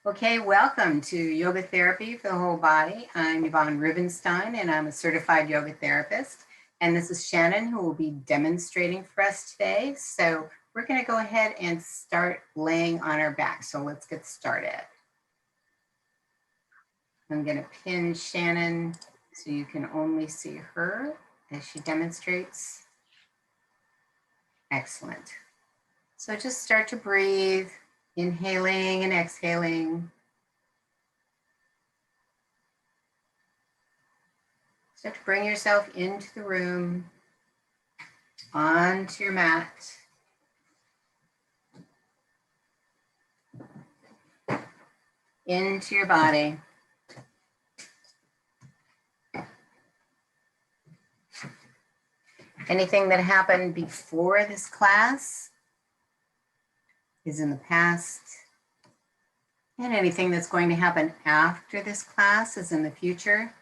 Okay, welcome to Yoga Therapy for the Whole Body. I'm Yvonne Rubenstein, and I'm a certified yoga therapist. And this is Shannon, who will be demonstrating for us today. So we're going to go ahead and start laying on our back. So let's get started. I'm going to pin Shannon so you can only see her as she demonstrates. Excellent. So just start to breathe, inhaling and exhaling. Start to bring yourself into the room, onto your mat. Into your body. Anything that happened before this class is in the past, and anything that's going to happen after this class is in the future.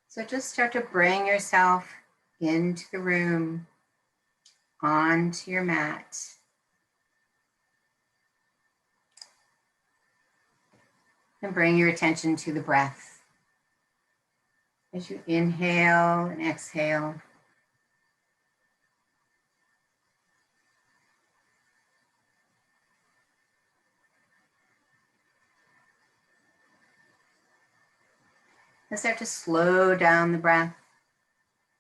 So just start to bring yourself into the room, onto your mat. And bring your attention to the breath. As you inhale and exhale, and start to slow down the breath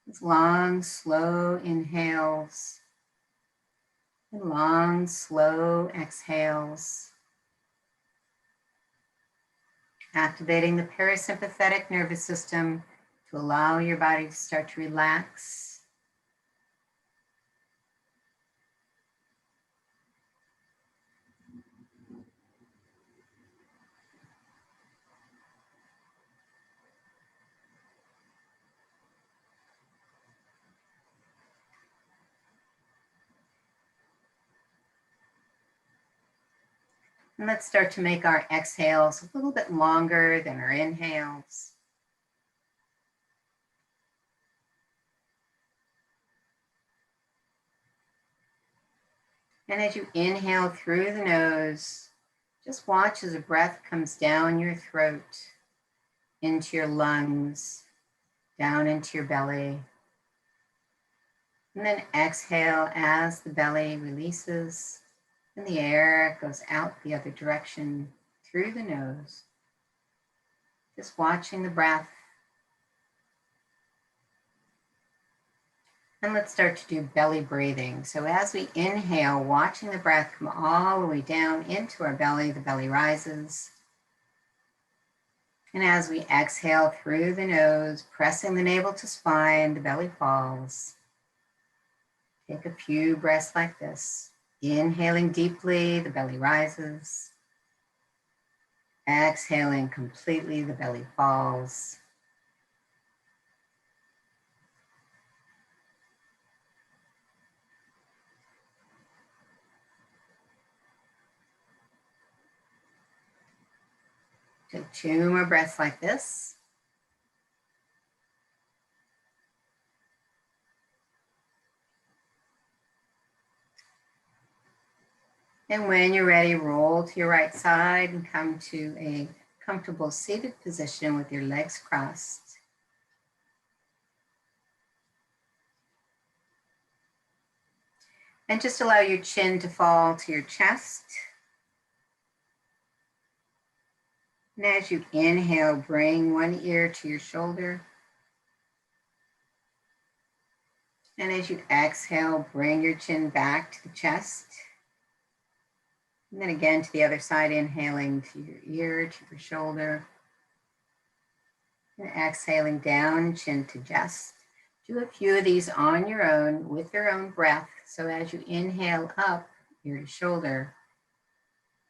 with long, slow inhales and long, slow exhales. Activating the parasympathetic nervous system to allow your body to start to relax. And let's start to make our exhales a little bit longer than our inhales. And as you inhale through the nose, just watch as the breath comes down your throat, into your lungs, down into your belly. And then exhale as the belly releases and the air goes out the other direction through the nose. Just watching the breath. And let's start to do belly breathing. So as we inhale, watching the breath come all the way down into our belly, the belly rises. And as we exhale through the nose, pressing the navel to spine, the belly falls. Take a few breaths like this. Inhaling deeply, the belly rises. Exhaling completely, the belly falls. Take 2 more breaths like this. And when you're ready, roll to your right side and come to a comfortable seated position with your legs crossed. And just allow your chin to fall to your chest. And as you inhale, bring one ear to your shoulder. And as you exhale, bring your chin back to the chest. And then again to the other side, inhaling to your ear, to your shoulder. And exhaling down, chin to chest. Do a few of these on your own with your own breath. So as you inhale up, ear to shoulder.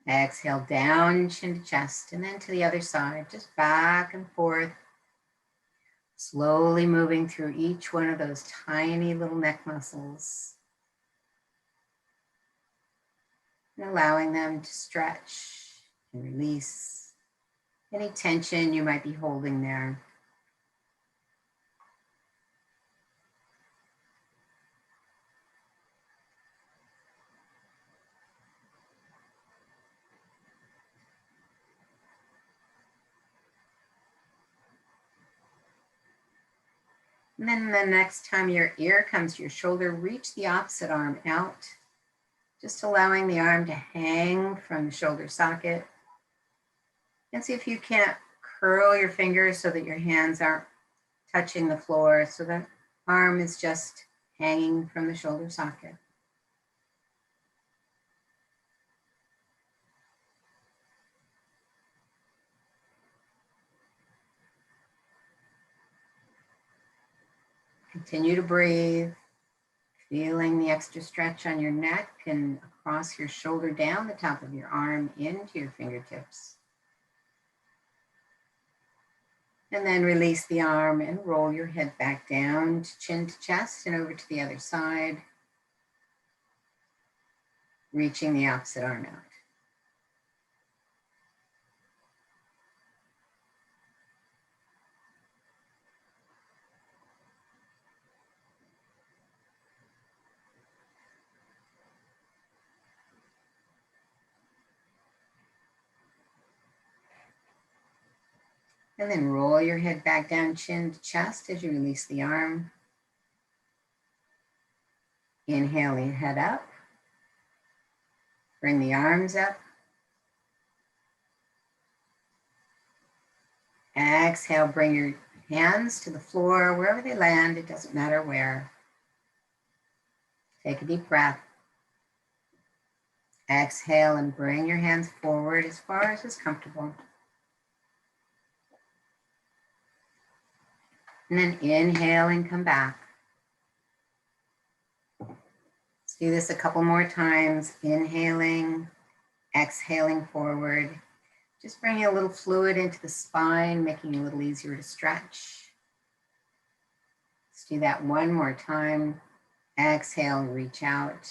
Exhale down, chin to chest, and then to the other side, just back and forth. Slowly moving through each one of those tiny little neck muscles. And allowing them to stretch and release any tension you might be holding there. And then the next time your ear comes to your shoulder, reach the opposite arm out, just allowing the arm to hang from the shoulder socket. And see if you can't curl your fingers so that your hands aren't touching the floor, so the arm is just hanging from the shoulder socket. Continue to breathe, feeling the extra stretch on your neck and across your shoulder, down the top of your arm into your fingertips. And then release the arm and roll your head back down to chin to chest and over to the other side, reaching the opposite arm out. And then roll your head back down, chin to chest as you release the arm. Inhale your head up. Bring the arms up. Exhale, bring your hands to the floor, wherever they land, it doesn't matter where. Take a deep breath. Exhale and bring your hands forward as far as is comfortable. And then inhale and come back. Let's do this a couple more times. Inhaling, exhaling forward. Just bringing a little fluid into the spine, making it a little easier to stretch. Let's do that one more time. Exhale, reach out.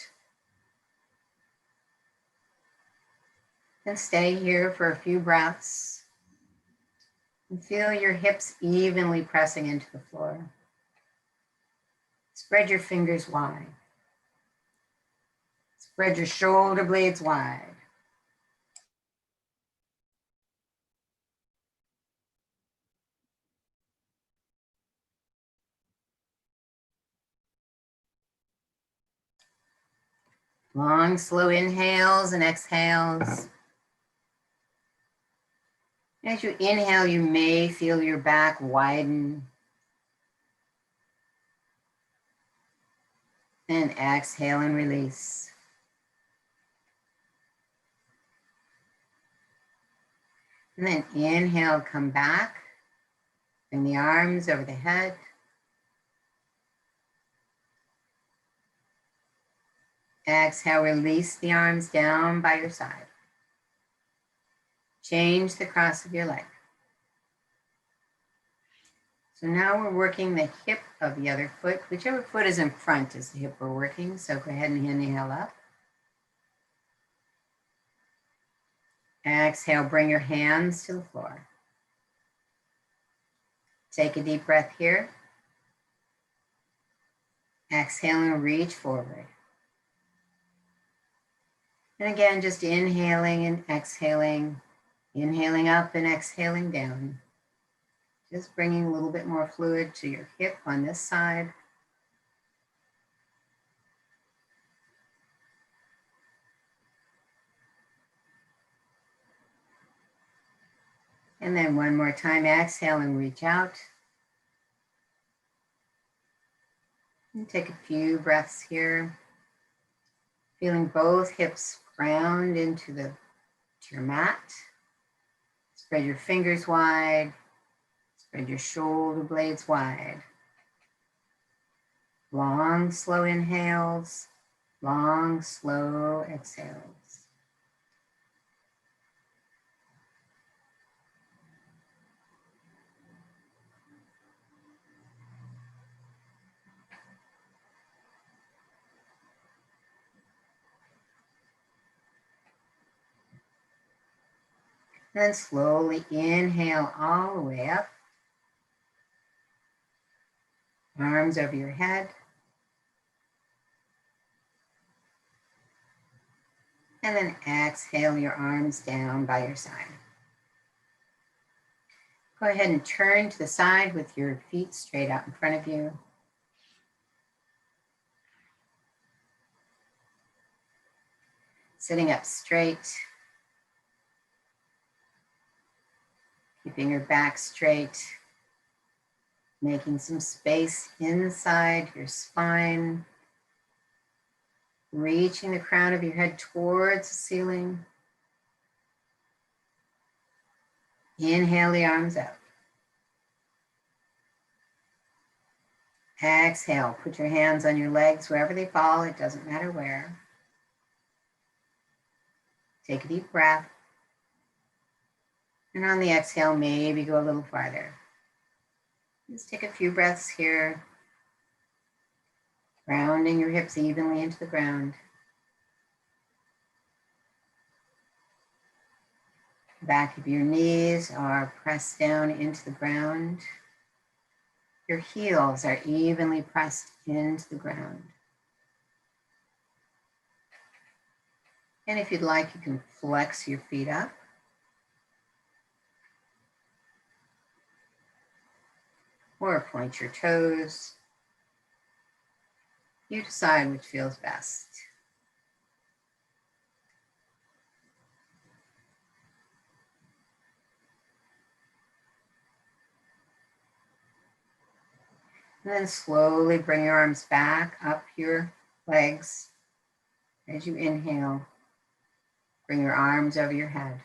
And stay here for a few breaths. And feel your hips evenly pressing into the floor. Spread your fingers wide. Spread your shoulder blades wide. Long, slow inhales and exhales. As you inhale, you may feel your back widen. And exhale and release. And then inhale, come back. Bring the arms over the head. Exhale, release the arms down by your side. Change the cross of your leg. So now we're working the hip of the other foot. Whichever foot is in front is the hip we're working. So go ahead and inhale up. Exhale, bring your hands to the floor. Take a deep breath here. Exhale and reach forward. And again, just inhaling and exhaling. Inhaling up and exhaling down. Just bringing a little bit more fluid to your hip on this side. And then one more time, exhale and reach out. And take a few breaths here. Feeling both hips ground into your mat. Spread your fingers wide. Spread your shoulder blades wide. Long, slow inhales. Long, slow exhales. Then slowly inhale all the way up. Arms over your head. And then exhale your arms down by your side. Go ahead and turn to the side with your feet straight out in front of you. Sitting up straight. Keeping your back straight. Making some space inside your spine. Reaching the crown of your head towards the ceiling. Inhale the arms out. Exhale, put your hands on your legs wherever they fall, it doesn't matter where. Take a deep breath. And on the exhale, maybe go a little farther. Just take a few breaths here. Grounding your hips evenly into the ground. Back of your knees are pressed down into the ground. Your heels are evenly pressed into the ground. And if you'd like, you can flex your feet up. Or point your toes. You decide which feels best. And then slowly bring your arms back up your legs. As you inhale, bring your arms over your head.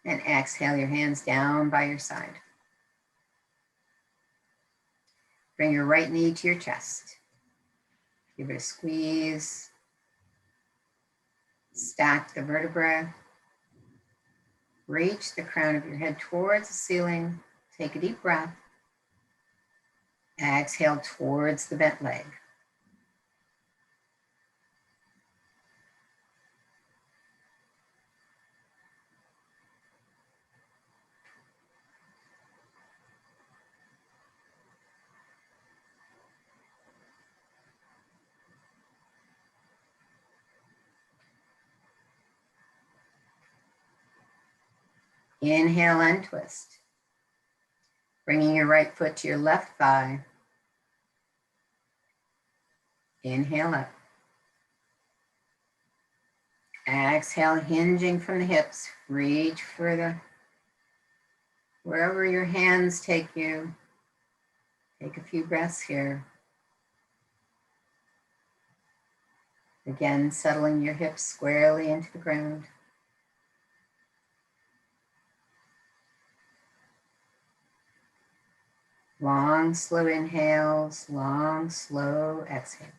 And exhale your hands down by your side. Bring your right knee to your chest. Give it a squeeze. Stack the vertebrae. Reach the crown of your head towards the ceiling. Take a deep breath. Exhale towards the bent leg. Inhale and twist. Bringing your right foot to your left thigh. Inhale up. Exhale, hinging from the hips. Reach for wherever your hands take you. Take a few breaths here. Again, settling your hips squarely into the ground. Long, slow inhales, long, slow exhales.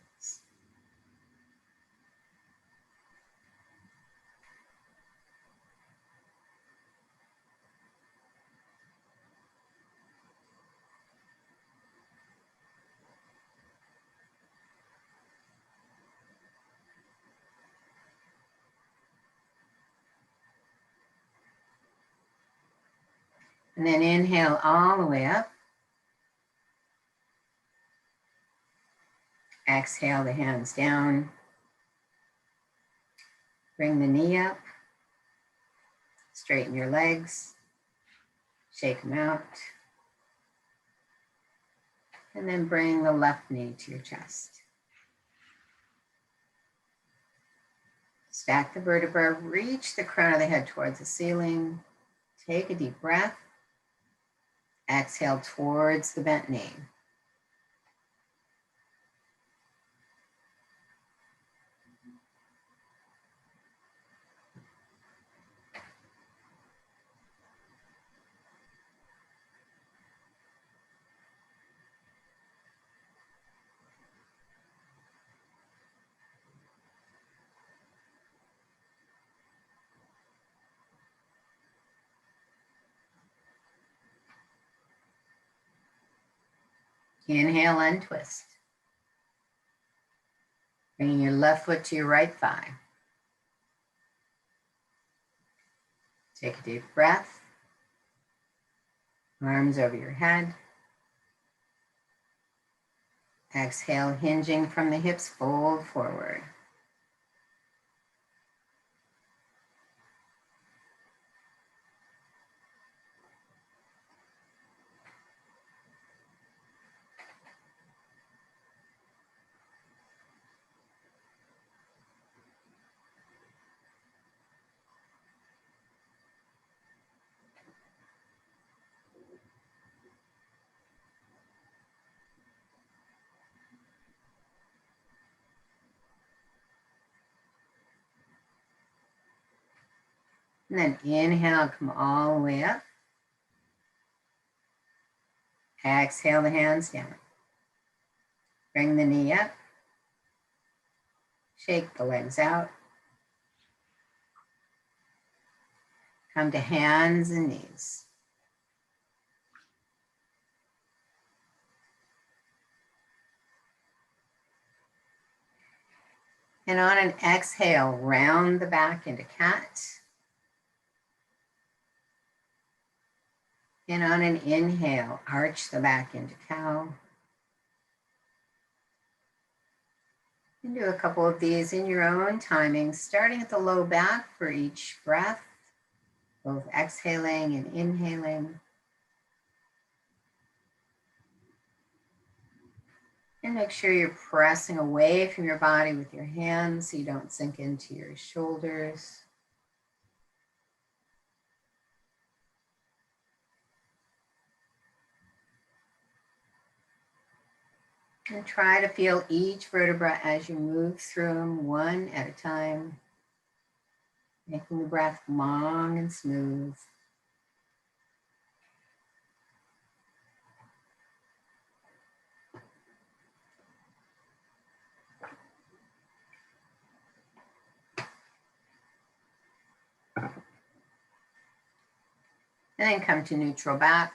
And then inhale all the way up. Exhale the hands down. Bring the knee up. Straighten your legs. Shake them out. And then bring the left knee to your chest. Stack the vertebrae. Reach the crown of the head towards the ceiling. Take a deep breath. Exhale towards the bent knee. Inhale and twist. Bringing your left foot to your right thigh. Take a deep breath. Arms over your head. Exhale, hinging from the hips, fold forward. And then inhale, come all the way up. Exhale the hands down. Bring the knee up. Shake the legs out. Come to hands and knees. And on an exhale, round the back into cat. And on an inhale, arch the back into cow. And do a couple of these in your own timing, starting at the low back for each breath, both exhaling and inhaling. And make sure you're pressing away from your body with your hands so you don't sink into your shoulders. And try to feel each vertebra as you move through them one at a time, making the breath long and smooth. And then come to neutral back.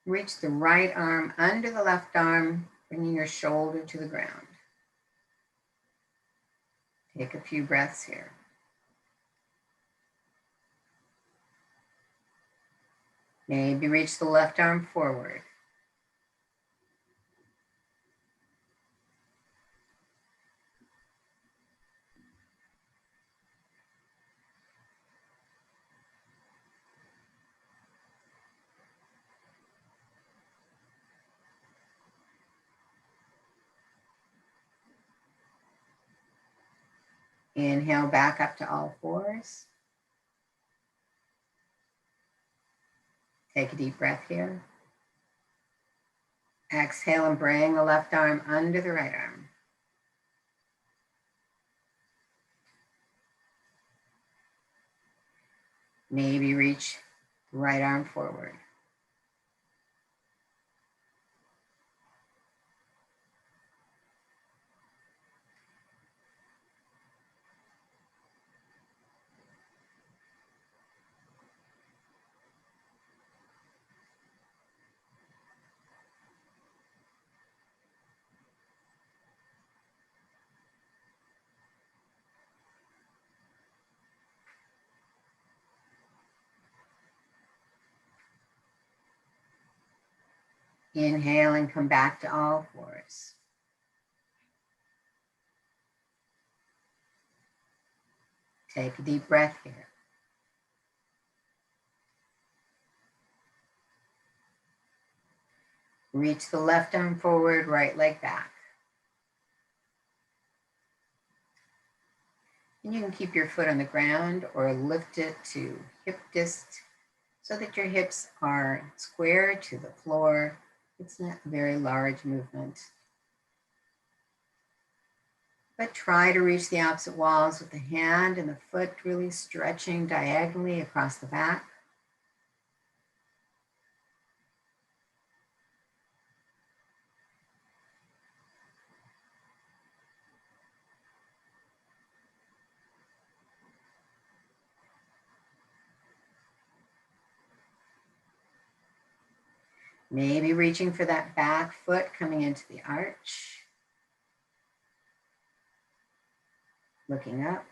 Reach the right arm under the left arm, bringing your shoulder to the ground. Take a few breaths here. Maybe reach the left arm forward. Inhale back up to all fours. Take a deep breath here. Exhale and bring the left arm under the right arm. Maybe reach the right arm forward. Inhale and come back to all fours. Take a deep breath here. Reach the left arm forward, right leg back. And you can keep your foot on the ground or lift it to hip dist so that your hips are square to the floor. It's not a very large movement. But try to reach the opposite walls with the hand and the foot really stretching diagonally across the back. Maybe reaching for that back foot coming into the arch. Looking up.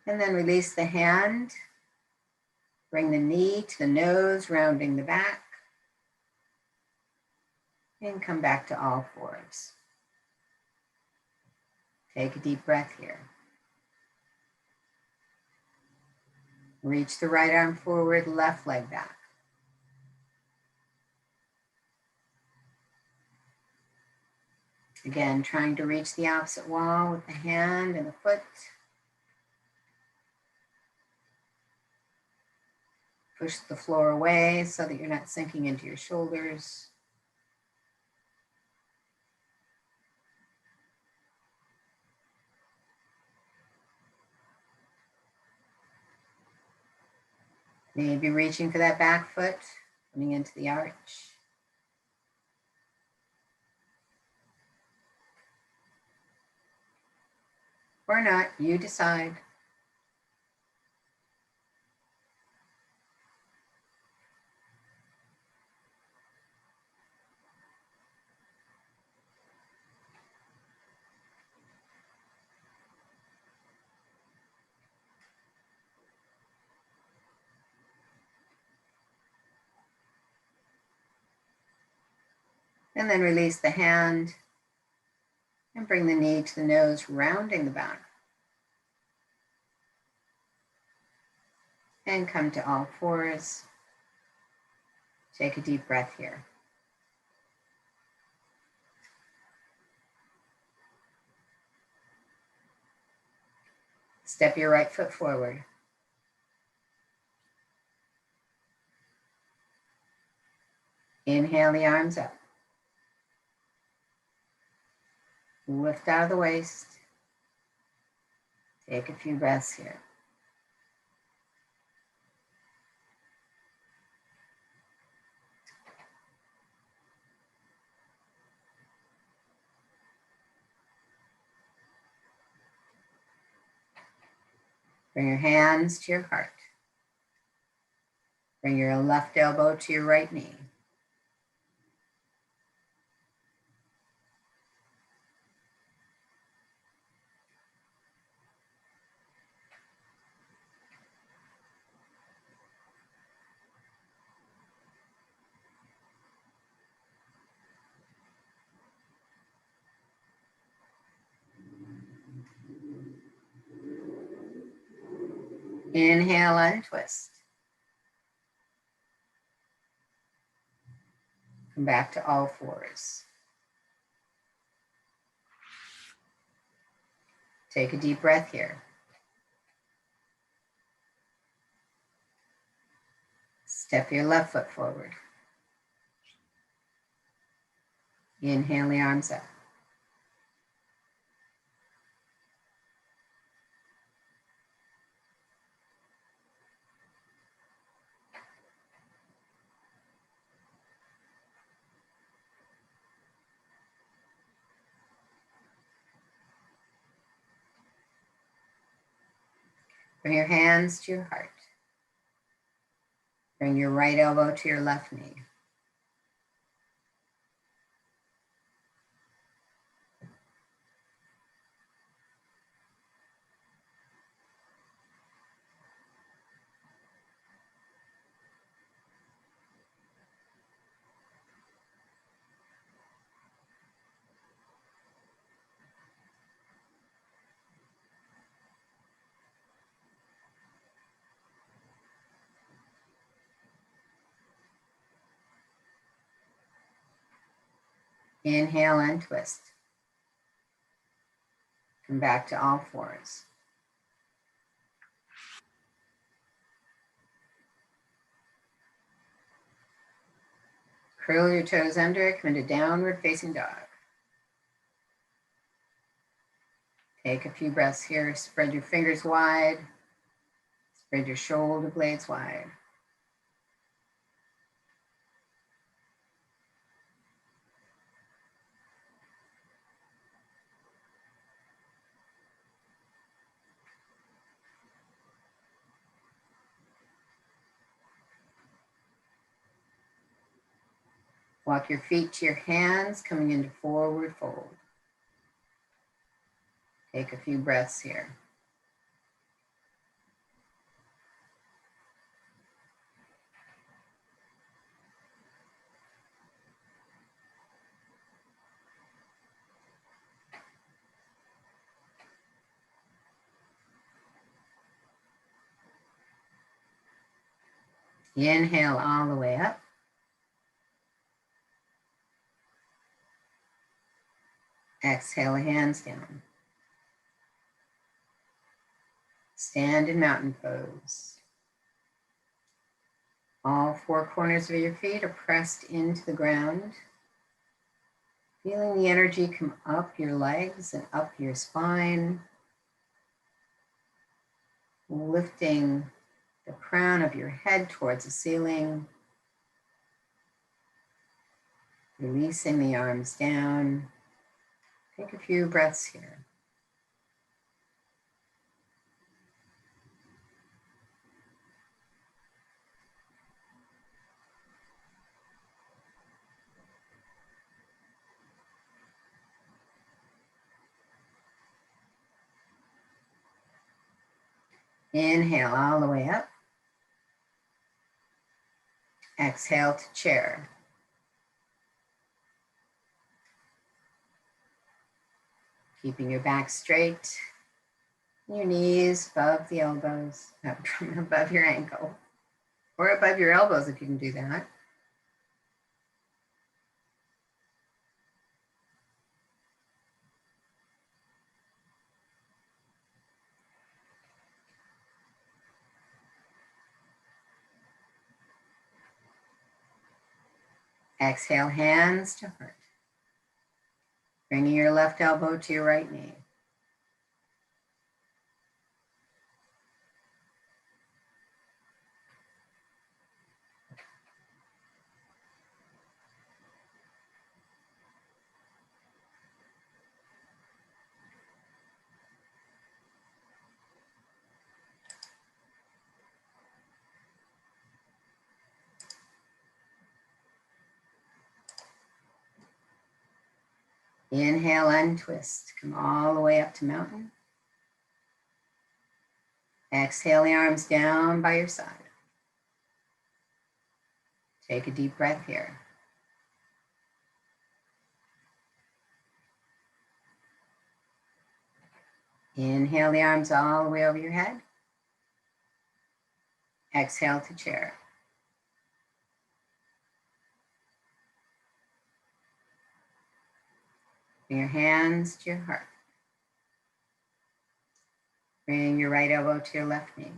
And then release the hand. Bring the knee to the nose, rounding the back. And come back to all fours. Take a deep breath here. Reach the right arm forward, left leg back. Again, trying to reach the opposite wall with the hand and the foot. Push the floor away so that you're not sinking into your shoulders. Maybe reaching for that back foot, coming into the arch. Or not, you decide. And then release the hand and bring the knee to the nose, rounding the back. And come to all fours. Take a deep breath here. Step your right foot forward. Inhale the arms up. Lift out of the waist. Take a few breaths here. Bring your hands to your heart. Bring your left elbow to your right knee. Inhale, untwist. Come back to all fours. Take a deep breath here. Step your left foot forward. Inhale the arms up. Bring your hands to your heart. Bring your right elbow to your left knee. Inhale and twist. Come back to all fours. Curl your toes under, come into downward facing dog. Take a few breaths here. Spread your fingers wide. Spread your shoulder blades wide. Walk your feet to your hands, coming into forward fold. Take a few breaths here. Inhale all the way up. Exhale, hands down. Stand in mountain pose. All four corners of your feet are pressed into the ground. Feeling the energy come up your legs and up your spine. Lifting the crown of your head towards the ceiling. Releasing the arms down. Take a few breaths here. Inhale all the way up. Exhale to chair. Keeping your back straight, your knees above the elbows, above your ankle, or above your elbows if you can do that. Exhale, hands to heart. Bringing your left elbow to your right knee. Inhale, untwist. Come all the way up to mountain. Exhale the arms down by your side. Take a deep breath here. Inhale the arms all the way over your head. Exhale to chair. Bring your hands to your heart. Bring your right elbow to your left knee.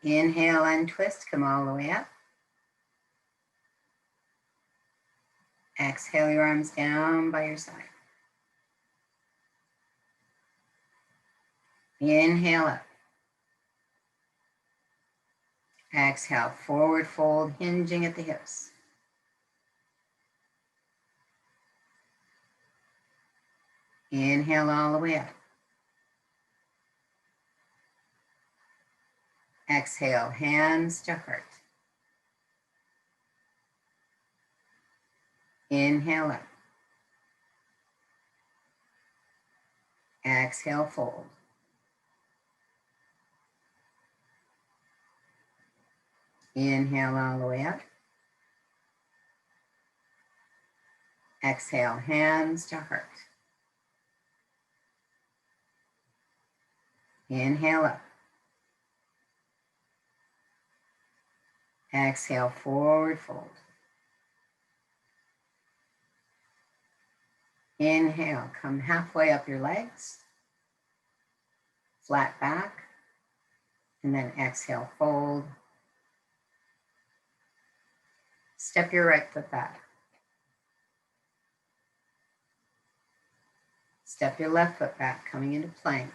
Inhale, untwist, come all the way up. Exhale your arms down by your side. Inhale up. Exhale, forward fold, hinging at the hips. Inhale all the way up. Exhale, hands to heart. Inhale up. Exhale, fold. Inhale all the way up. Exhale, hands to heart. Inhale up. Exhale, forward fold. Inhale, come halfway up your legs. Flat back. And then exhale, fold. Step your right foot back. Step your left foot back, coming into plank.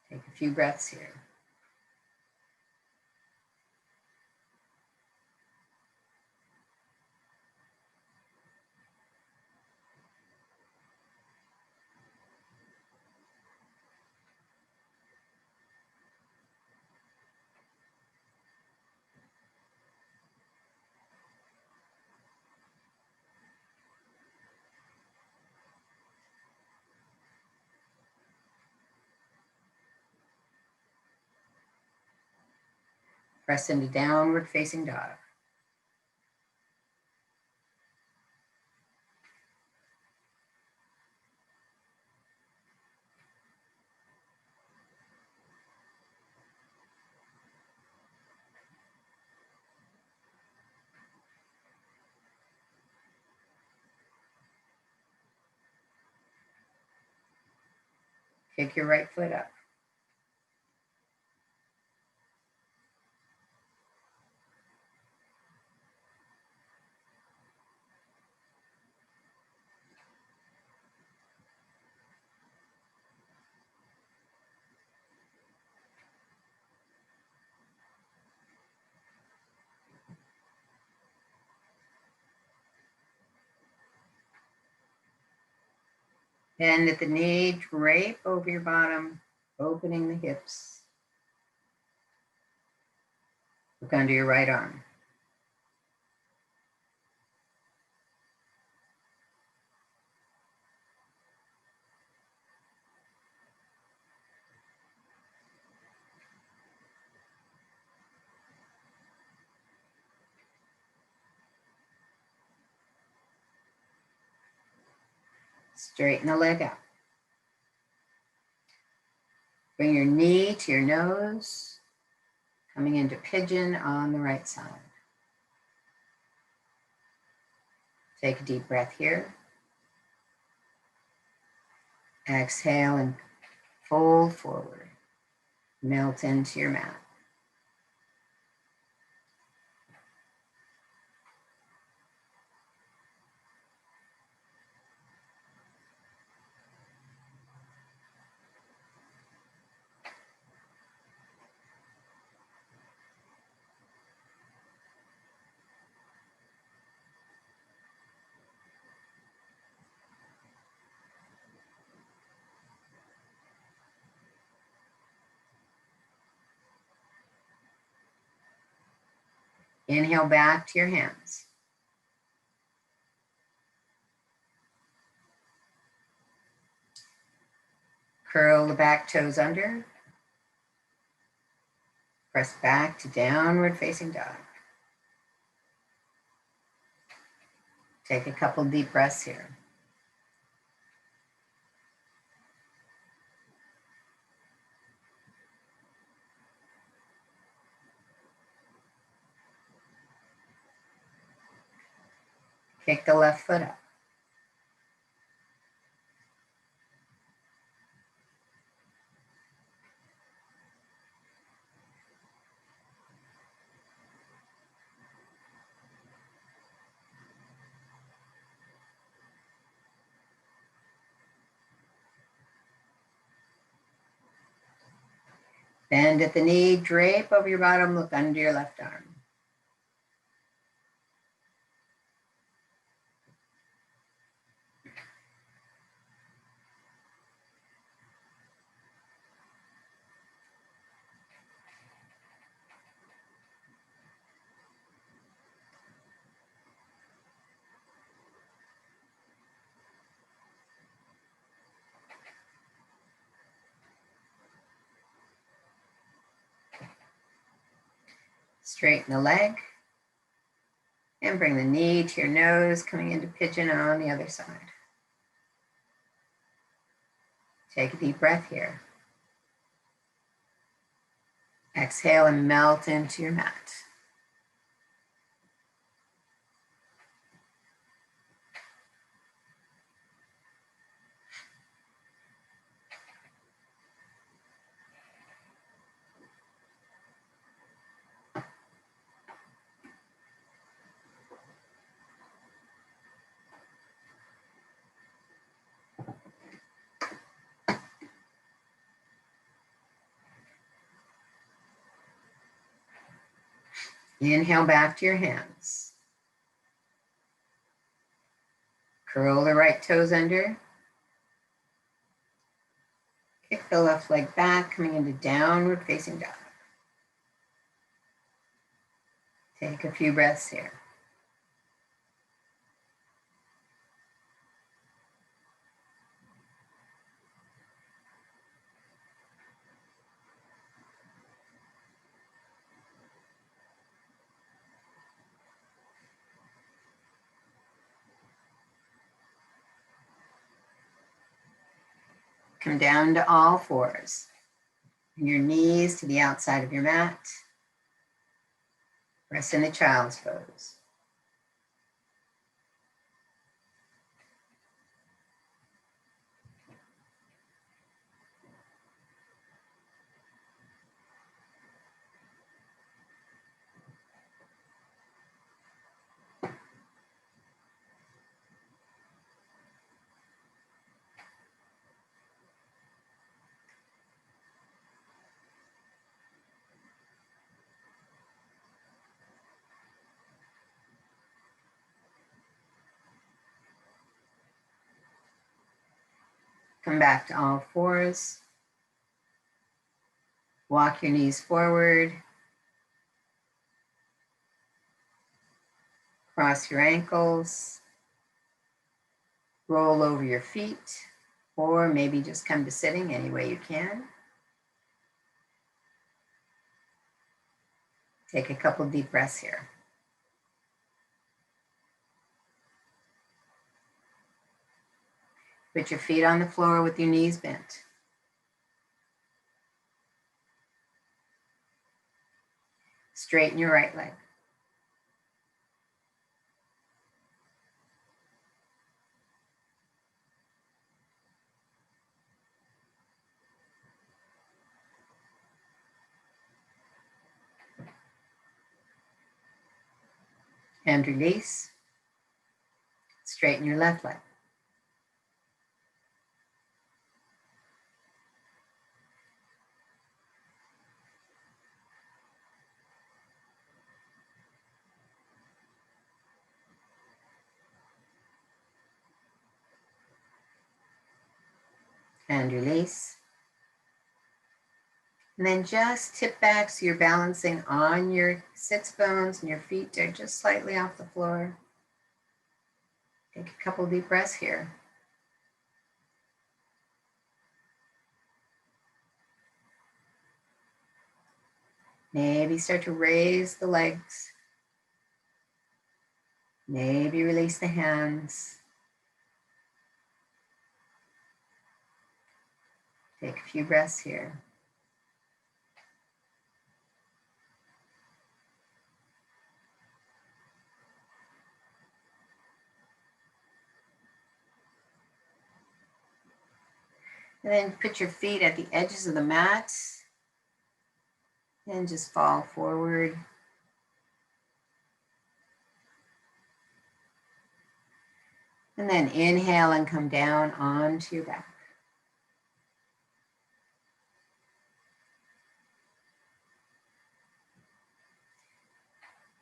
Take a few breaths here. Press into downward facing dog. Kick your right foot up. Bend at the knee, drape over your bottom, opening the hips. Look under your right arm. Straighten the leg out. Bring your knee to your nose, coming into pigeon on the right side. Take a deep breath here. Exhale and fold forward. Melt into your mat. Inhale back to your hands. Curl the back toes under. Press back to downward facing dog. Take a couple deep breaths here. Kick the left foot up. Bend at the knee, drape over your bottom, look under your left arm. Straighten the leg and bring the knee to your nose, coming into pigeon on the other side. Take a deep breath here. Exhale and melt into your mat. Inhale back to your hands. Curl the right toes under. Kick the left leg back, coming into downward facing dog. Take a few breaths here. Come down to all fours. Bring your knees to the outside of your mat. Rest in the child's pose. Come back to all fours. Walk your knees forward. Cross your ankles. Roll over your feet, or maybe just come to sitting any way you can. Take a couple deep breaths here. Put your feet on the floor with your knees bent. Straighten your right leg. And release. Straighten your left leg. And release. And then just tip back so you're balancing on your sits bones and your feet are just slightly off the floor. Take a couple deep breaths here. Maybe start to raise the legs. Maybe release the hands. Take a few breaths here. And then put your feet at the edges of the mat and just fall forward. And then inhale and come down onto your back.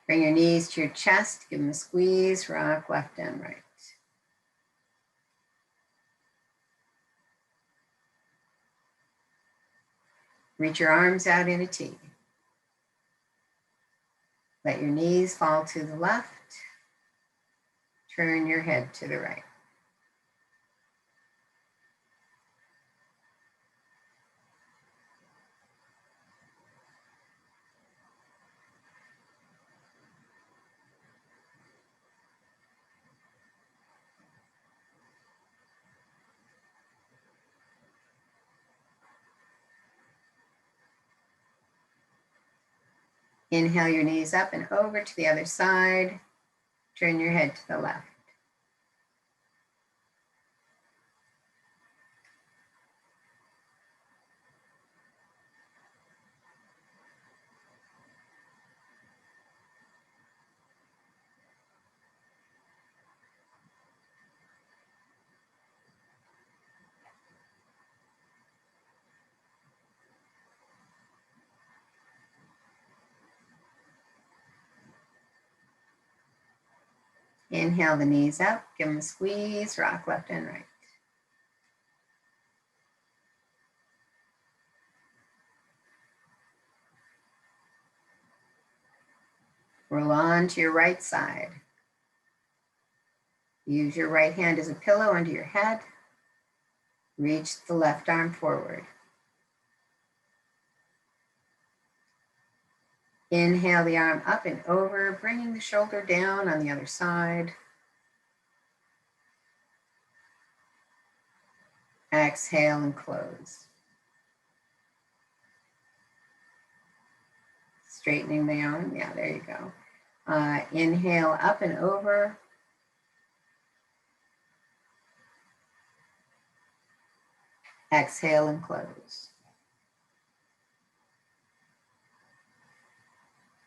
Bring your knees to your chest, give them a squeeze, rock left and right. Reach your arms out in a T. Let your knees fall to the left. Turn your head to the right. Inhale your knees up and over to the other side. Turn your head to the left. Inhale the knees up, give them a squeeze, rock left and right. Roll on to your right side. Use your right hand as a pillow under your head. Reach the left arm forward. Inhale the arm up and over, bringing the shoulder down on the other side. Exhale and close. Straightening the arm, yeah, there you go. Inhale up and over. Exhale and close.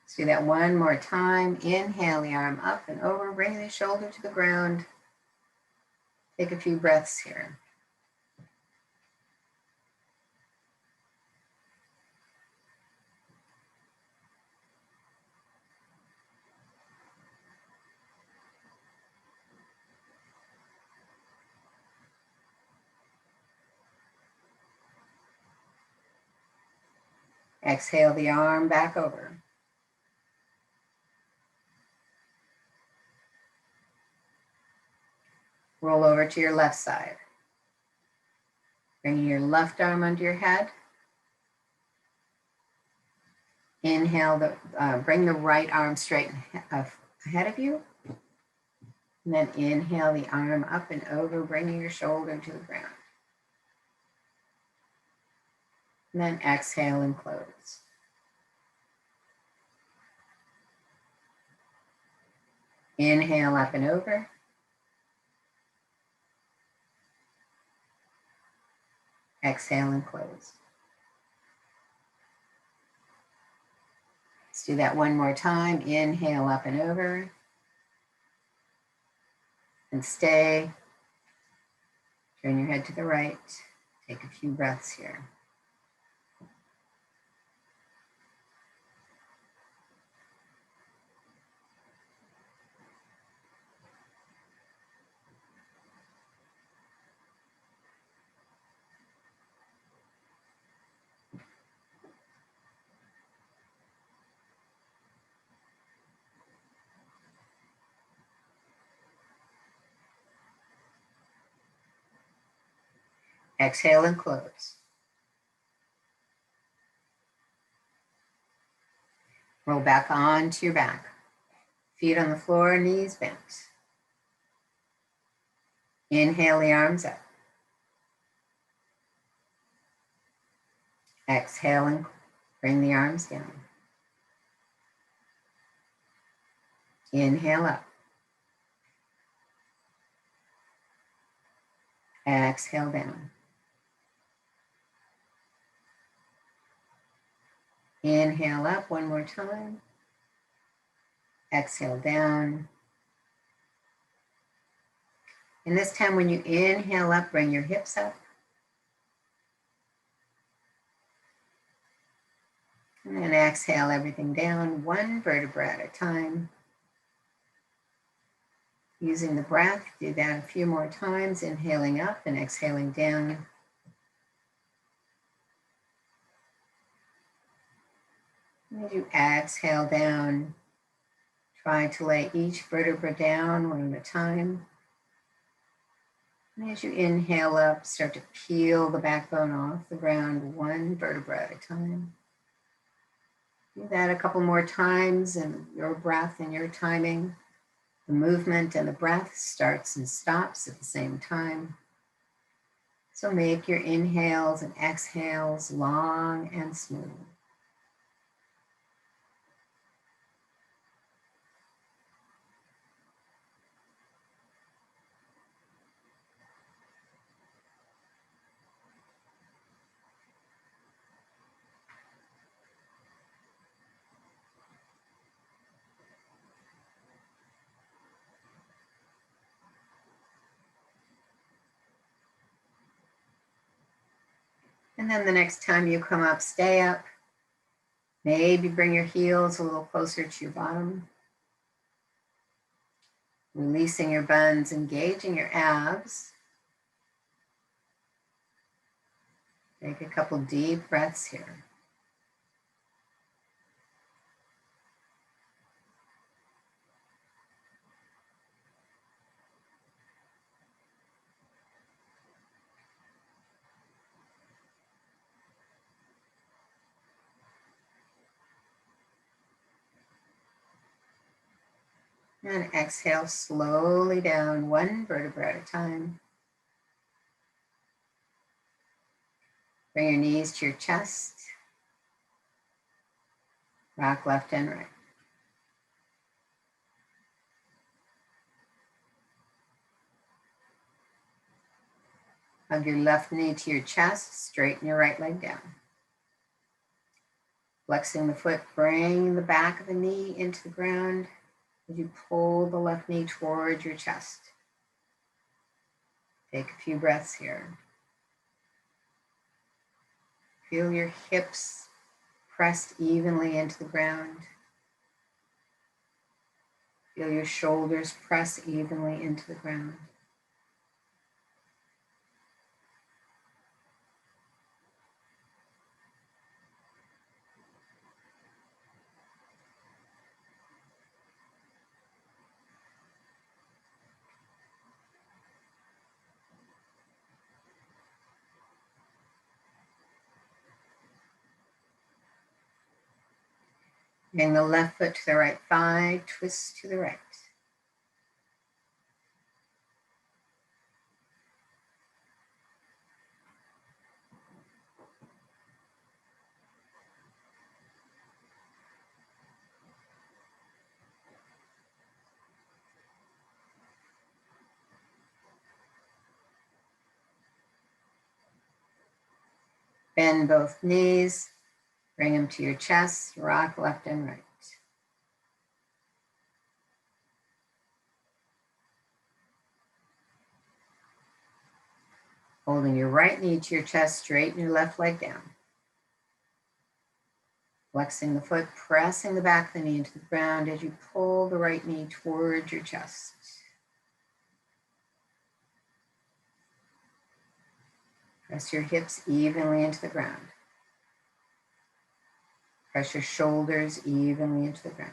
Let's do that one more time. Inhale the arm up and over, bring the shoulder to the ground. Take a few breaths here. Exhale the arm back over. Roll over to your left side. Bringing your left arm under your head. Inhale, bring the right arm straight ahead of you. And then inhale the arm up and over, bringing your shoulder to the ground. And then exhale and close. Inhale up and over. Exhale and close. Let's do that one more time. Inhale up and over. And stay. Turn your head to the right. Take a few breaths here. Exhale and close. Roll back onto your back. Feet on the floor, knees bent. Inhale the arms up. Exhale and bring the arms down. Inhale up. Exhale down. Inhale up one more time. Exhale down. And this time when you inhale up, bring your hips up. And then exhale everything down, one vertebra at a time. Using the breath, do that a few more times, inhaling up and exhaling down. And as you exhale down, try to lay each vertebra down one at a time. And as you inhale up, start to peel the backbone off the ground, one vertebra at a time. Do that a couple more times, and your breath and your timing, the movement and the breath starts and stops at the same time. So make your inhales and exhales long and smooth. And then the next time you come up, stay up. Maybe bring your heels a little closer to your bottom. Releasing your buns, engaging your abs. Take a couple deep breaths here. And exhale slowly down, one vertebra at a time. Bring your knees to your chest. Rock left and right. Hug your left knee to your chest, straighten your right leg down. Flexing the foot, bring the back of the knee into the ground as you pull the left knee towards your chest. Take a few breaths here. Feel your hips pressed evenly into the ground. Feel your shoulders press evenly into the ground. Bring the left foot to the right thigh, twist to the right. Bend both knees, bring them to your chest, rock left and right. Holding your right knee to your chest, straighten your left leg down. Flexing the foot, pressing the back of the knee into the ground as you pull the right knee towards your chest. Press your hips evenly into the ground. Press your shoulders evenly into the ground.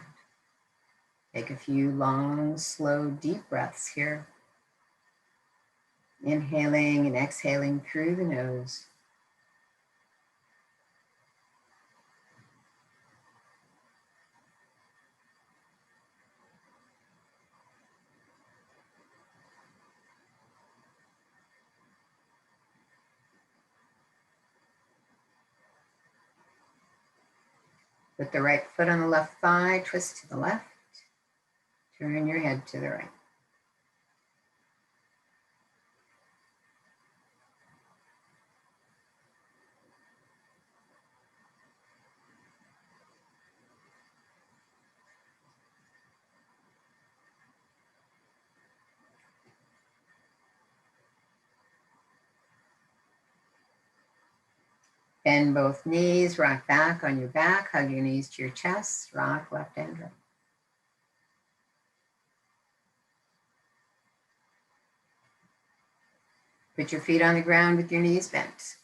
Take a few long, slow, deep breaths here. Inhaling and exhaling through the nose. Put the right foot on the left thigh, twist to the left. Turn your head to the right. Bend both knees, rock back on your back, hug your knees to your chest, rock left and right. Put your feet on the ground with your knees bent.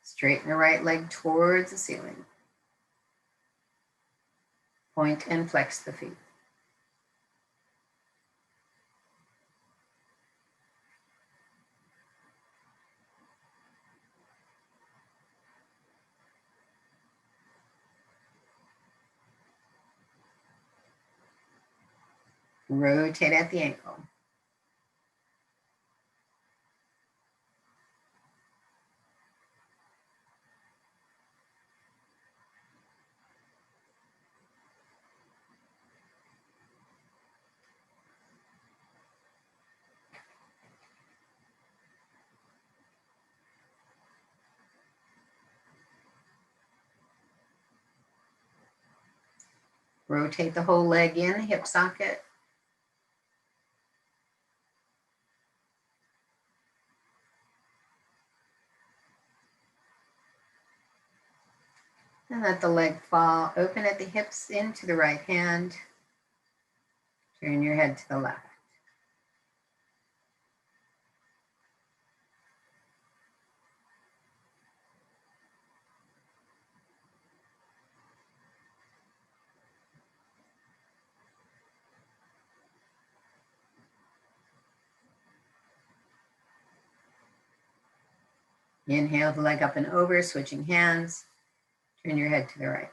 Straighten the right leg towards the ceiling. Point and flex the feet. Rotate at the ankle. Rotate the whole leg in, hip socket. And let the leg fall. Open at the hips into the right hand. Turn your head to the left. Inhale the leg up and over, switching hands. Turn your head to the right.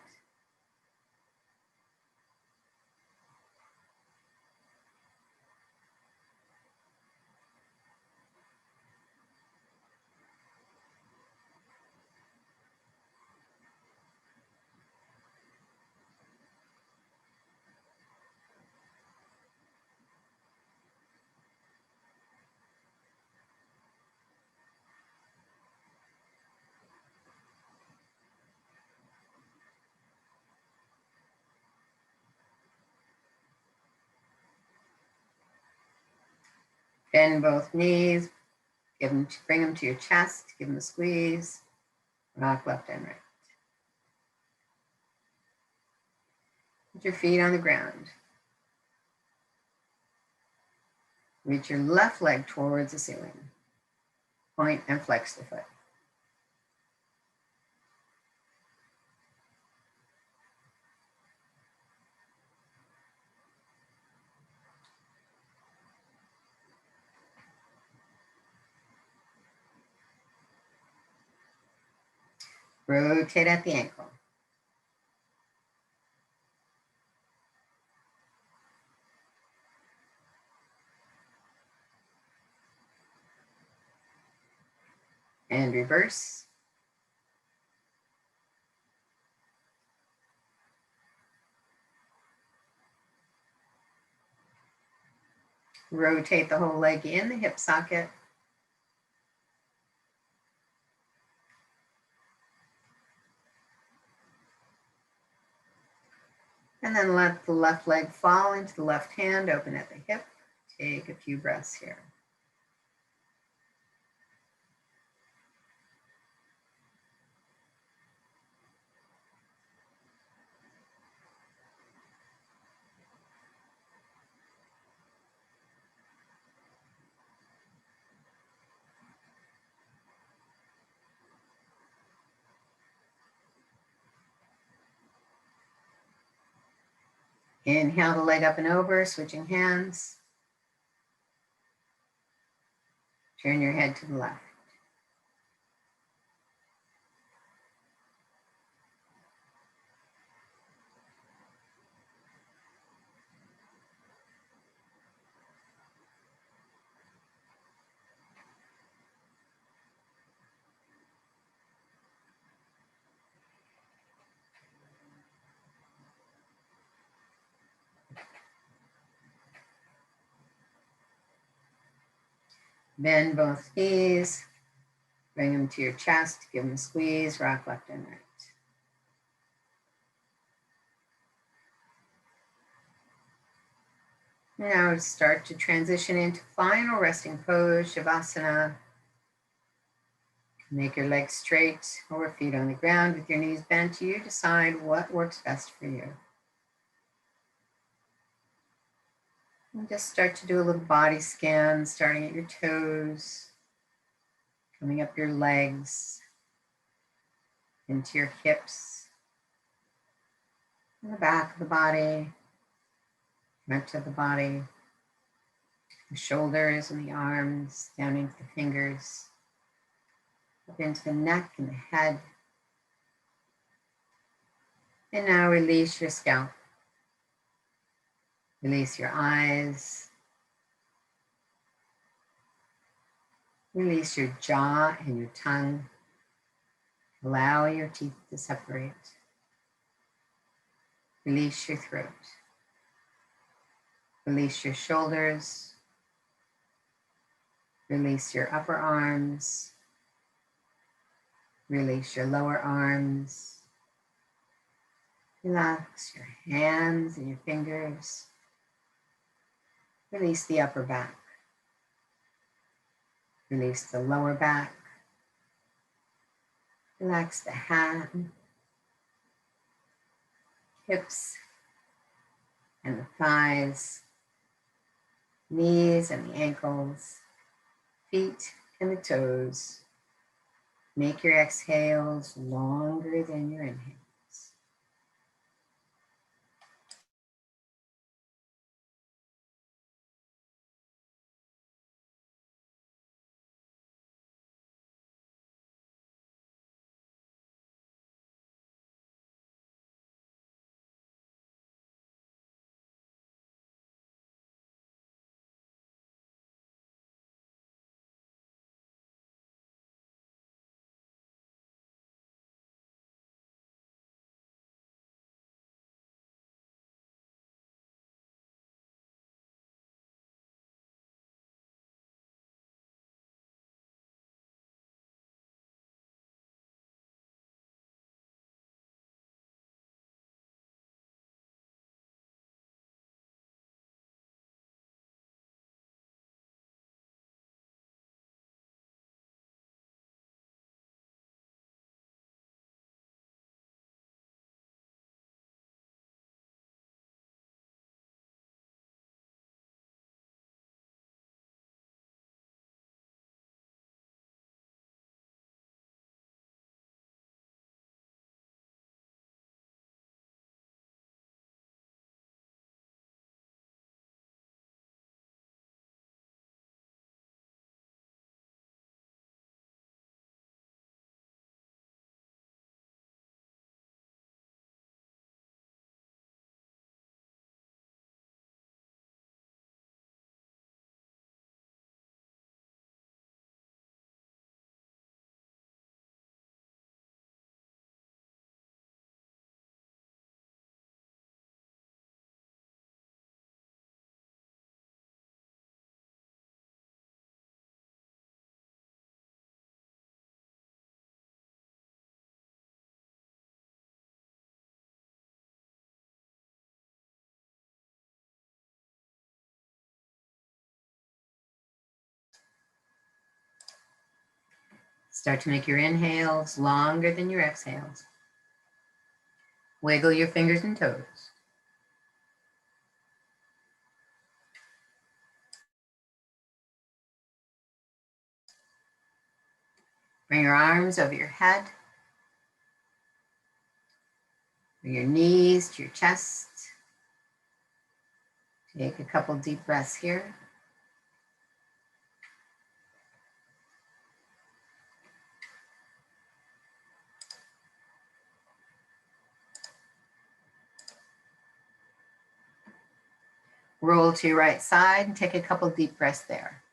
Bend both knees. Bring them to your chest. Give them a squeeze. Rock left and right. Put your feet on the ground. Reach your left leg towards the ceiling. Point and flex the foot. Rotate at the ankle. And reverse. Rotate the whole leg in the hip socket. And then let the left leg fall into the left hand, open at the hip. Take a few breaths here. Inhale the leg up and over, switching hands. Turn your head to the left. Bend both knees. Bring them to your chest. Give them a squeeze. Rock left and right. Now start to transition into final resting pose, Shavasana. Make your legs straight or feet on the ground with your knees bent. You decide what works best for you. And just start to do a little body scan, starting at your toes, coming up your legs, into your hips, and the back of the body, front of the body, the shoulders and the arms, down into the fingers, up into the neck and the head. And now release your scalp. Release your eyes. Release your jaw and your tongue. Allow your teeth to separate. Release your throat. Release your shoulders. Release your upper arms. Release your lower arms. Relax your hands and your fingers. Release the upper back. Release the lower back. Relax the hand, hips, and the thighs, knees and the ankles, feet and the toes. Make your exhales longer than your inhales. Start to make your inhales longer than your exhales. Wiggle your fingers and toes. Bring your arms over your head. Bring your knees to your chest. Take a couple deep breaths here. Roll to your right side and take a couple deep breaths there.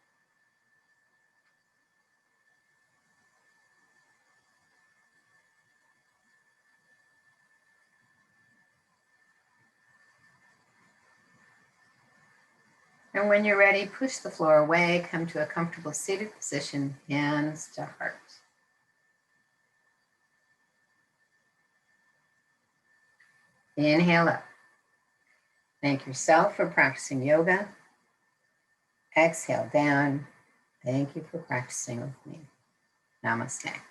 And when you're ready, push the floor away, come to a comfortable seated position, hands to heart. Inhale up. Thank yourself for practicing yoga. Exhale down. Thank you for practicing with me. Namaste.